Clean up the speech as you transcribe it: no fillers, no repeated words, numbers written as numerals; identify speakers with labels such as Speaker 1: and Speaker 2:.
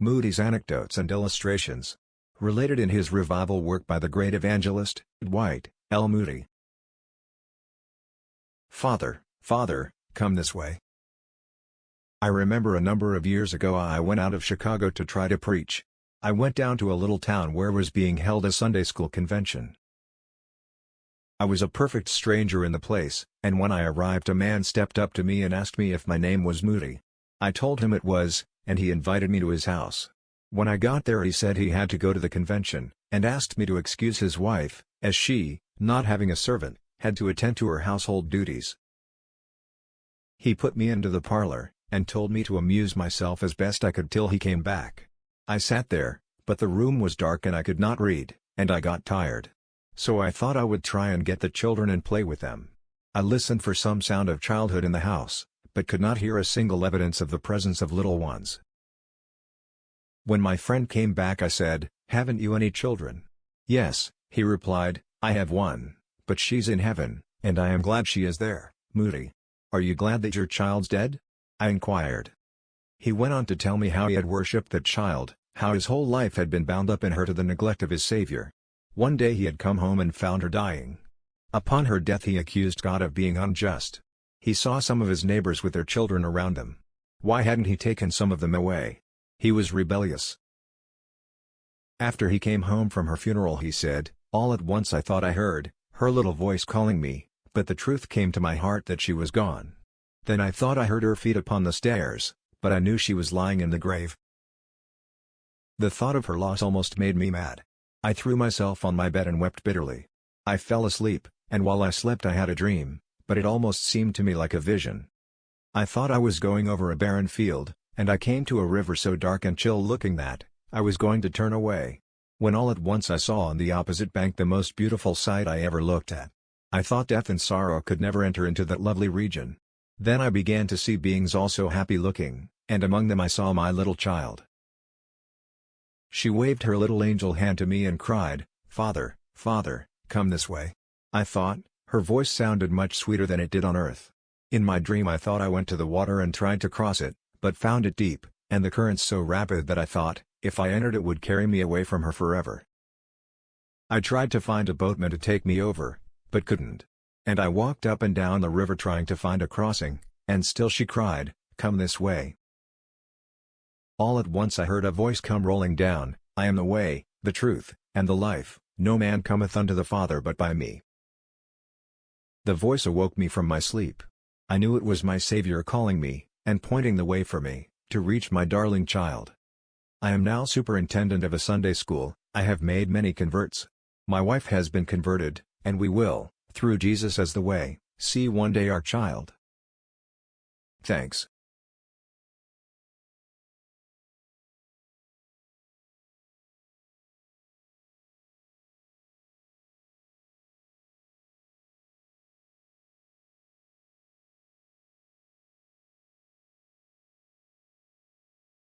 Speaker 1: Moody's Anecdotes and Illustrations. Related in his revival work by the great evangelist, Dwight L. Moody. Father, Father, come this way. I remember a number of years ago I went out of Chicago to try to preach. I went down to a little town where was being held a Sunday school convention. I was a perfect stranger in the place, and when I arrived a man stepped up to me and asked me if my name was Moody. I told him it was, and he invited me to his house. When I got there he said he had to go to the convention, and asked me to excuse his wife, as she, not having a servant, had to attend to her household duties. He put me into the parlor, and told me to amuse myself as best I could till he came back. I sat there, but the room was dark and I could not read, and I got tired. So I thought I would try and get the children and play with them. I listened for some sound of childhood in the house, but could not hear a single evidence of the presence of little ones. When my friend came back I said, "Haven't you any children?" "Yes," he replied, "I have one, but she's in heaven, and I am glad she is there." "Moody, are you glad that your child's dead?" I inquired. He went on to tell me how he had worshipped that child, how his whole life had been bound up in her to the neglect of his Savior. One day he had come home and found her dying. Upon her death he accused God of being unjust. He saw some of his neighbors with their children around them. Why hadn't he taken some of them away? He was rebellious. After he came home from her funeral he said, "All at once I thought I heard her little voice calling me, but the truth came to my heart that she was gone. Then I thought I heard her feet upon the stairs, but I knew she was lying in the grave." The thought of her loss almost made me mad. I threw myself on my bed and wept bitterly. I fell asleep, and while I slept I had a dream, but it almost seemed to me like a vision. I thought I was going over a barren field, and I came to a river so dark and chill looking that I was going to turn away, when all at once I saw on the opposite bank the most beautiful sight I ever looked at. I thought death and sorrow could never enter into that lovely region. Then I began to see beings also happy looking, and among them I saw my little child. She waved her little angel hand to me and cried, "Father, Father, come this way." I thought, her voice sounded much sweeter than it did on earth. In my dream I thought I went to the water and tried to cross it, but found it deep, and the currents so rapid that I thought, if I entered it would carry me away from her forever. I tried to find a boatman to take me over, but couldn't. And I walked up and down the river trying to find a crossing, and still she cried, "Come this way." All at once I heard a voice come rolling down, "I am the way, the truth, and the life, no man cometh unto the Father but by me." The voice awoke me from my sleep. I knew it was my Savior calling me, and pointing the way for me, to reach my darling child. I am now superintendent of a Sunday school. I have made many converts. My wife has been converted, and we will, through Jesus as the way, see one day our child. Thanks.